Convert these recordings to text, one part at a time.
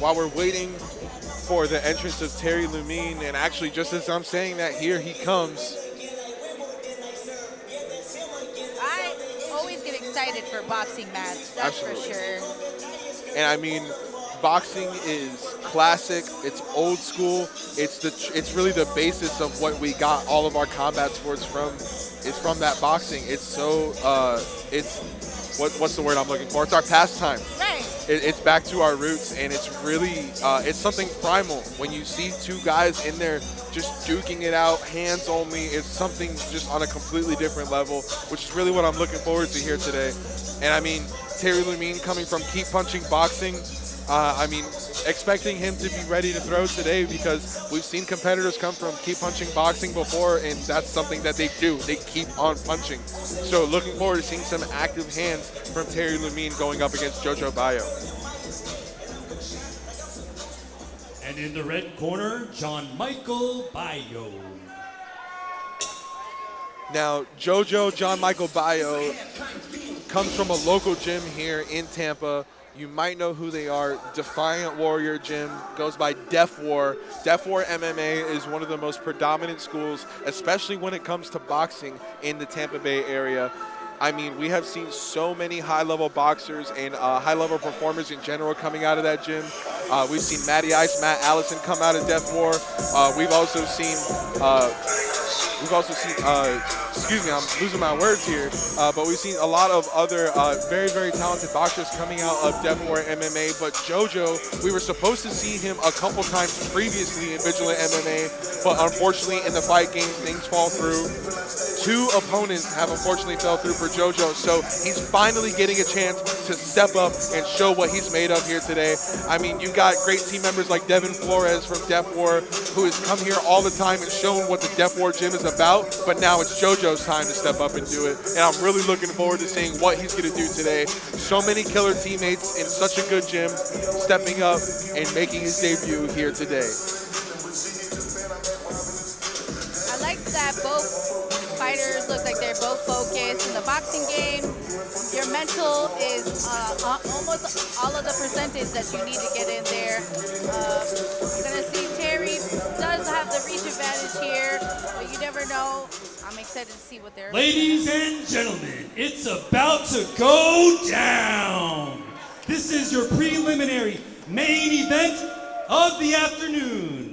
while we're waiting for the entrance of Terry Lumene, and actually just as I'm saying that, here he comes. I always get excited for boxing match, that's Absolutely. for sure. And I mean, boxing is classic. It's old school. It's really the basis of what we got all of our combat sports from. It's from that boxing. It's so what's the word I'm looking for? It's our pastime. Right. It's back to our roots, and it's really it's something primal. When you see two guys in there just duking it out, hands only, it's something just on a completely different level, which is really what I'm looking forward to here today. And I mean, Terry Lumene coming from Keep Punching Boxing, I mean, expecting him to be ready to throw today, because we've seen competitors come from Keep Punching Boxing before, and that's something that they do. They keep on punching. So looking forward to seeing some active hands from Terry Lumene going up against Jojo Baio. And in the red corner, John Michael Baio. Now, Jojo John Michael Baio comes from a local gym here in Tampa. You might know who they are. Defiant Warrior Gym, goes by Def War. Def War MMA is one of the most predominant schools, especially when it comes to boxing in the Tampa Bay area. I mean, we have seen so many high-level boxers and high-level performers in general coming out of that gym. We've seen Matty Ice, Matt Allison come out of Def War. We've also seen excuse me, I'm losing my words here, but we've seen a lot of other very, very talented boxers coming out of Def War MMA. But Jojo, we were supposed to see him a couple times previously in Vigilant MMA, but unfortunately in the fight game, things fall through. Two opponents have unfortunately fell through for Jojo, so he's finally getting a chance to step up and show what he's made of here today. I mean, you've got great team members like Devin Flores from Def War, who has come here all the time and shown what the Def War gym is about, but now it's Jojo's time to step up and do it, and I'm really looking forward to seeing what he's going to do today. So many killer teammates in such a good gym stepping up and making his debut here today. I like that both fighters look like they're both focused. In the boxing game, your mental is almost all of the percentage that you need to get in there. You're going to see Terry does have the reach advantage here, but you never know. I'm excited to see what they're doing. Ladies and gentlemen, it's about to go down. This is your preliminary main event of the afternoon.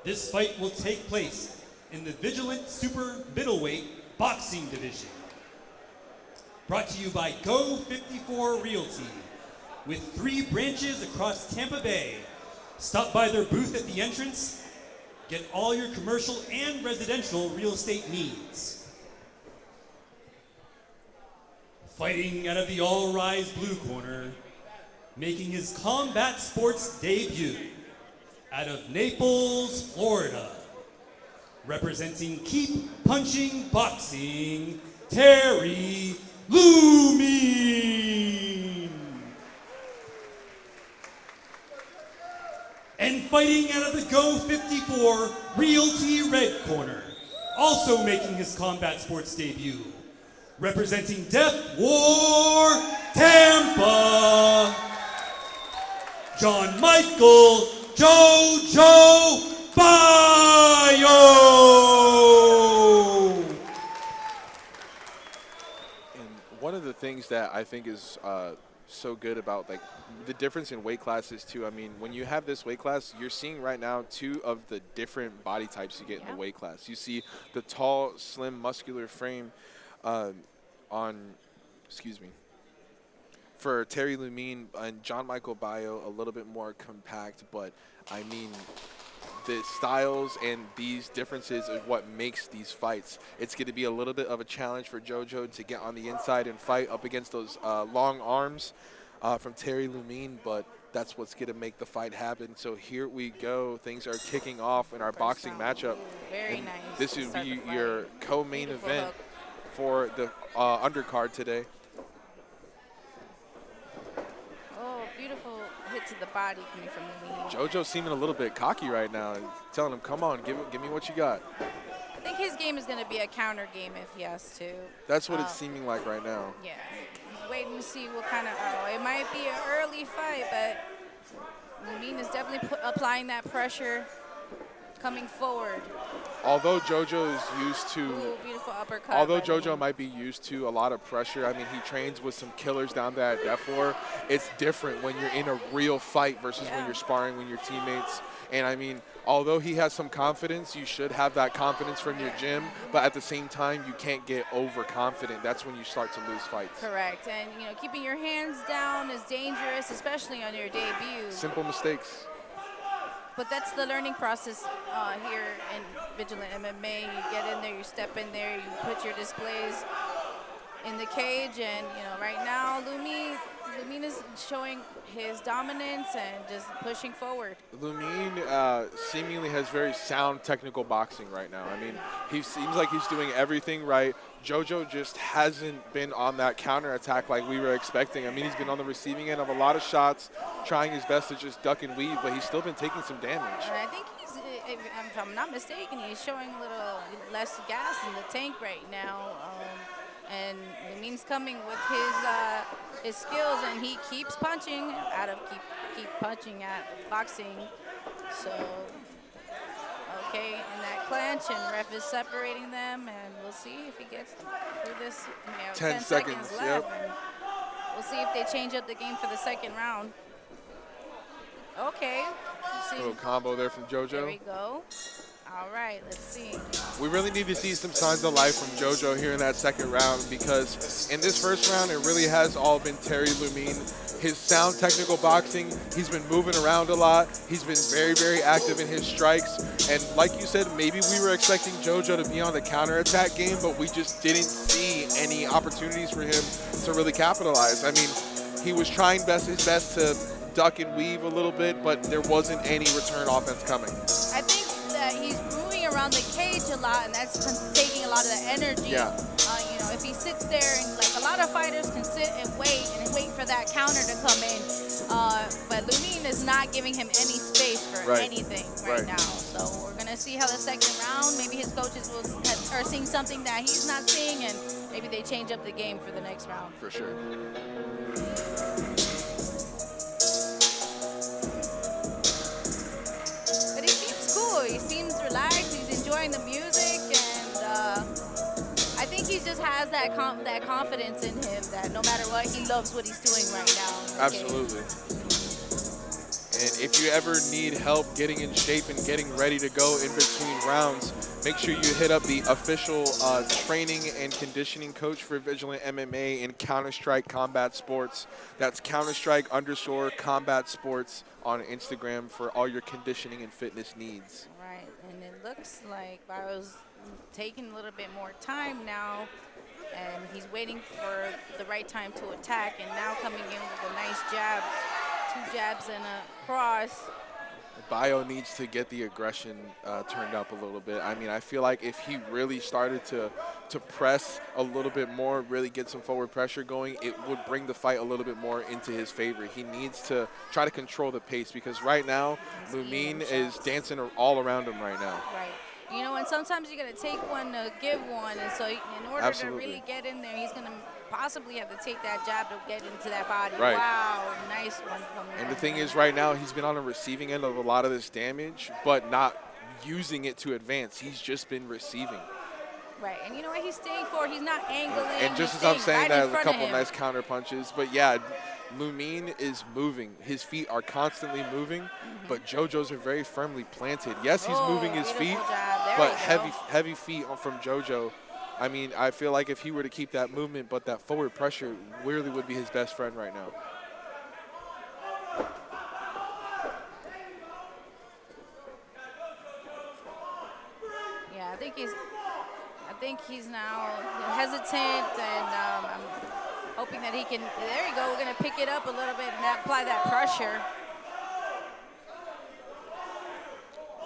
This fight will take place in the Vigilant Super Middleweight Boxing Division. Brought to you by Go 54 Realty, with 3 branches across Tampa Bay. Stop by their booth at the entrance. Get all your commercial and residential real estate needs. Fighting out of the all-rise blue corner, making his combat sports debut, out of Naples, Florida, representing Keep Punching Boxing, Terry Lumene. And fighting out of the Go 54 Realty red corner, also making his combat sports debut, representing Def War Tampa, John Michael Jojo Baio. And one of the things that I think is so good about like the difference in weight classes too. I mean, when you have this weight class, you're seeing right now 2 of the different body types you get in the weight class. You see the tall, slim, muscular frame for Terry Lumene, and John Michael Baio a little bit more compact, but I mean, the styles and these differences is what makes these fights. It's going to be a little bit of a challenge for Jojo to get on the inside and fight up against those long arms from Terry Lumene, but that's what's going to make the fight happen. So here we go. Things are kicking off in our boxing matchup. Very and nice. This will be your co-main event for the undercard today. Oh, beautiful hit to the body coming from Lumene. Jojo seeming a little bit cocky right now, telling him, "Come on, give me what you got." I think think his game is going to be a counter game if he has to. That's what it's seeming like right now. Yeah. He's waiting to see what kind of. Oh, it might be an early fight, but Lumene is definitely applying that pressure, coming forward. Although JoJo is used to, Ooh, beautiful uppercut. although JoJo might be used to a lot of pressure, I mean, he trains with some killers down there at Def War. It's different when you're in a real fight versus when you're sparring with your teammates. And I mean, although he has some confidence, you should have that confidence from your gym, but at the same time, you can't get overconfident. That's when you start to lose fights. Correct. And, you know, keeping your hands down is dangerous, especially on your debut. Simple mistakes. But that's the learning process here in Vigilant MMA. You get in there, you step in there, you put your displays in the cage, and you know, right now, Lumene is showing his dominance and just pushing forward. Lumene seemingly has very sound technical boxing right now. I mean, he seems like he's doing everything right. JoJo just hasn't been on that counterattack like we were expecting. I mean, he's been on the receiving end of a lot of shots, trying his best to just duck and weave, but he's still been taking some damage. And I think he's, if I'm not mistaken, he's showing a little less gas in the tank right now. And Lumene's coming with his skills, and he keeps punching keep punching at boxing. So, okay, and that clinch, and ref is separating them, and we'll see if he gets through this. You know, 10 seconds left. Yep. And we'll see if they change up the game for the second round. Okay. See. Little combo there from JoJo. There we go. All right, let's see. We really need to see some signs of life from JoJo here in that second round, because in this first round, it really has all been Terry Lumene. His sound technical boxing, he's been moving around a lot. He's been very, very active in his strikes. And like you said, maybe we were expecting JoJo to be on the counterattack game, but we just didn't see any opportunities for him to really capitalize. I mean, he was trying his best to duck and weave a little bit, but there wasn't any return offense coming. I think that he's moving around the cage a lot, and that's taking a lot of the energy. Yeah. You know, if he sits there, and like a lot of fighters can sit and wait for that counter to come in, but Lumene is not giving him any space for anything right now. So we're gonna see how the second round. Maybe his coaches are seeing something that he's not seeing, and maybe they change up the game for the next round. For sure. He seems relaxed. He's enjoying the music, and I think he just has that confidence in him that no matter what, he loves what he's doing right now. Absolutely. And if you ever need help getting in shape and getting ready to go in between rounds, make sure you hit up the official training and conditioning coach for Vigilant MMA in Counter-Strike Combat Sports. That's Counter-Strike_Combat Sports on Instagram for all your conditioning and fitness needs. Right, and it looks like Baio's taking a little bit more time now, and he's waiting for the right time to attack, and now coming in with a nice jab, 2 jabs and a cross. Baio needs to get the aggression turned up a little bit. I mean, I feel like if he really started to press a little bit more, really get some forward pressure going, it would bring the fight a little bit more into his favor. He needs to try to control the pace, because right now, Lumene is dancing all around him right now. Right. You know, and sometimes you got to take one to give one, and so in order to really get in there, he's going to possibly have to take that jab to get into that body. Right. Wow, nice one from him. And the thing is, right now, he's been on the receiving end of a lot of this damage, but not using it to advance. He's just been receiving. Right, and you know what he's staying for? He's not angling. And just as I'm saying that, a couple nice counter punches. But yeah, Lumene is moving. His feet are constantly moving, but JoJo's are very firmly planted. Yes, he's moving his feet, but heavy feet from JoJo. I mean, I feel like if he were to keep that movement, but that forward pressure really would be his best friend right now. Yeah, I think he's now hesitant, and I'm hoping that he can. There you go. We're gonna pick it up a little bit and apply that pressure.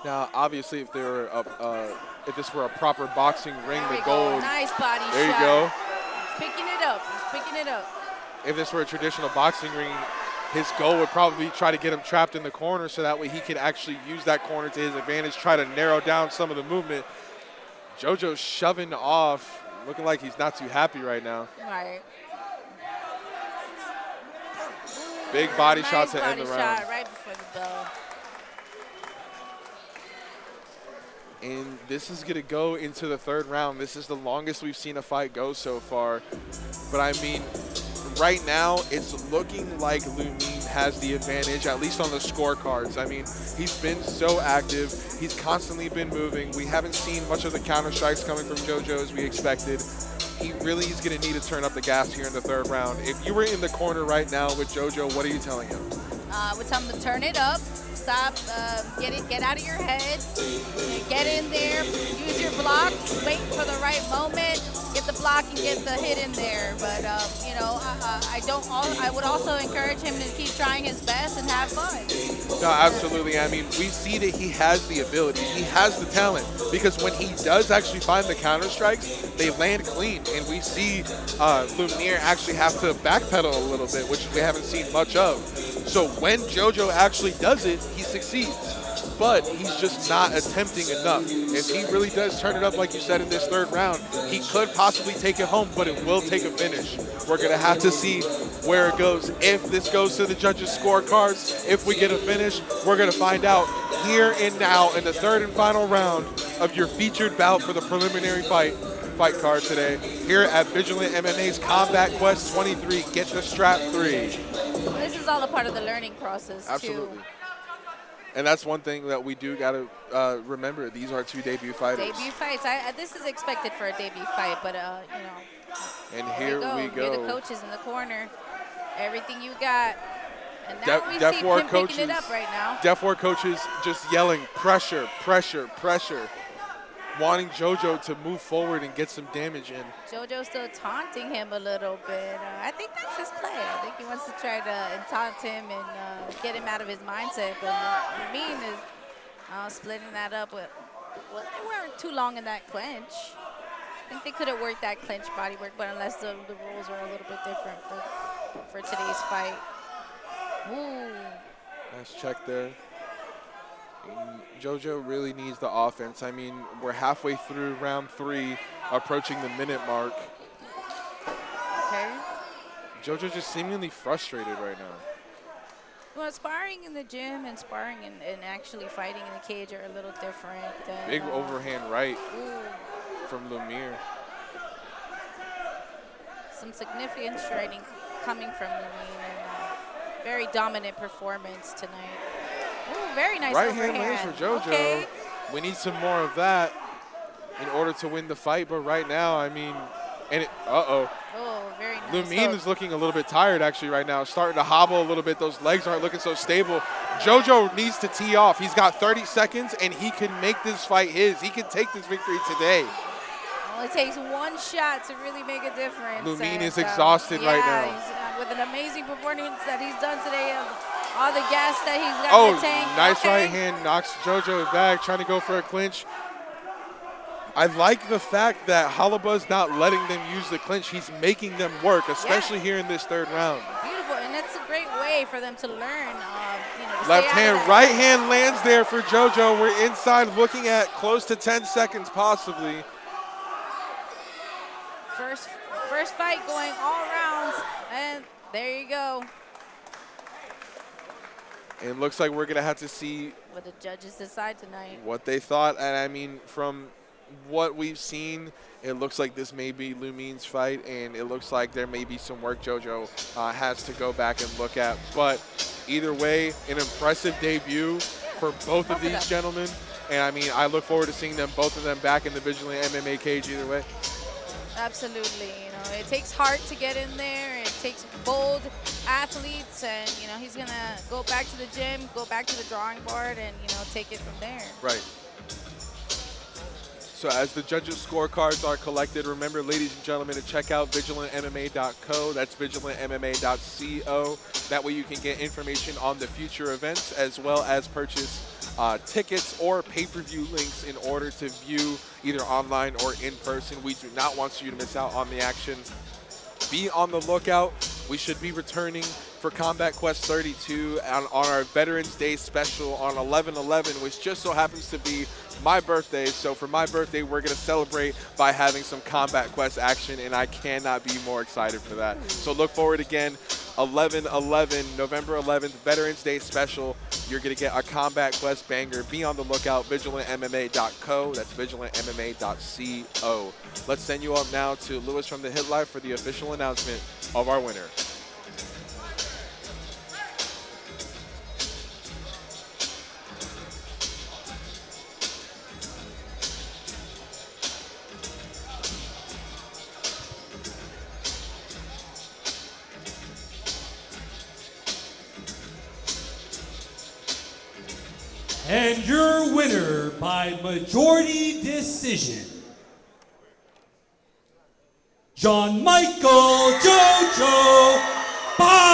Now, obviously, if this were a proper boxing ring, the gold. Nice body shot. There you go. He's picking it up. He's picking it up. If this were a traditional boxing ring, his goal would probably be try to get him trapped in the corner, so that way he can actually use that corner to his advantage, try to narrow down some of the movement. JoJo's shoving off, looking like he's not too happy right now. Right. Big body Nice shot to end body the round. shot right before the bell. And this is going to go into the third round. This is the longest we've seen a fight go so far. But I mean, right now, it's looking like Lumene has the advantage, at least on the scorecards. I mean, he's been so active. He's constantly been moving. We haven't seen much of the counter strikes coming from JoJo as we expected. He really is going to need to turn up the gas here in the third round. If you were in the corner right now with JoJo, what are you telling him? Would tell him to turn it up. Stop, get out of your head, get in there, use your blocks, wait for the right moment, get the block and get the hit in there. But you know, I would also encourage him to keep trying his best and have fun. No, absolutely. I mean, we see that he has the ability, he has the talent, because when he does actually find the counter strikes, they land clean, and we see Lumene actually have to backpedal a little bit, which we haven't seen much of. So when JoJo actually does it, he succeeds, but he's just not attempting enough. If he really does turn it up, like you said, in this third round, he could possibly take it home, but it will take a finish. We're going to have to see where it goes. If this goes to the judges' scorecards, if we get a finish, we're going to find out here and now in the third and final round of your featured bout for the preliminary fight card today here at Vigilant MMA's Combat Quest 23. Get the Strap 3. This is all a part of the learning process, Absolutely. too. And that's one thing that we do got to remember. These are two debut fighters. Debut fights. This is expected for a debut fight, but, you know. And here we go. You're the coaches in the corner. Everything you got. And now we see him picking it up right now. Def War coaches just yelling, pressure, pressure, pressure, wanting JoJo to move forward and get some damage in. JoJo's still taunting him a little bit. I think that's his play. I think he wants to try to taunt him and get him out of his mindset. But Lumene is splitting that up with, well, they weren't too long in that clinch. I think they could have worked that clinch body work, but unless the rules are a little bit different for today's fight. Ooh. Nice check there. JoJo really needs the offense. I mean, we're halfway through round 3, approaching the minute mark. Okay. JoJo just seemingly frustrated right now. Well, sparring in the gym and sparring and actually fighting in the cage are a little different. Big overhand right Ooh. from Lumene. Some significant striking coming from Lumene and very dominant performance tonight. Ooh, very nice Right overhand. hand lands for JoJo. Okay. We need some more of that in order to win the fight. But right now, I mean, and it, Oh, very nice. Lumene is looking a little bit tired actually right now, starting to hobble a little bit. Those legs aren't looking so stable. JoJo needs to tee off. He's got 30 seconds, and he can make this fight his. He can take this victory today. Well, it takes one shot to really make a difference. Lumene is exhausted right now. He's, with an amazing performance that he's done today. All the gas that he's got in the tank. Nice right hand, knocks JoJo back, trying to go for a clinch. I like the fact that Halaba's not letting them use the clinch. He's making them work, especially here in this third round. Beautiful, and that's a great way for them to learn. Left hand, right hand lands there for JoJo. We're inside looking at close to 10 seconds possibly. First fight going all rounds, and there you go. And it looks like we're going to have to see what the judges decide tonight. What they thought. And I mean, from what we've seen, it looks like this may be Lumene's fight, and it looks like there may be some work JoJo has to go back and look at. But either way, an impressive debut for both of these gentlemen. And I mean, I look forward to seeing them, both of them, back in the Vigilant MMA cage either way. Absolutely. You know, it takes heart to get in there. It takes bold athletes, and you know, he's gonna go back to the gym, go back to the drawing board, and you know, take it from there. Right. So as the judges' scorecards are collected, remember, ladies and gentlemen, to check out vigilantmma.co. That's vigilantmma.co. That way you can get information on the future events, as well as purchase tickets or pay-per-view links in order to view either online or in person. We do not want you to miss out on the action. Be on the lookout. We should be returning for for Combat Quest 32 on our Veterans Day special on 11/11, which just so happens to be my birthday. So for my birthday, we're going to celebrate by having some Combat Quest action, and I cannot be more excited for that. So look forward again, 11/11, November 11th, Veterans Day special. You're going to get a Combat Quest banger. Be on the lookout, vigilantmma.co. That's vigilantmma.co. Let's send you up now to Lewis from the Hit Life for the official announcement of our winner. And your winner by majority decision, John Michael JoJo Baio.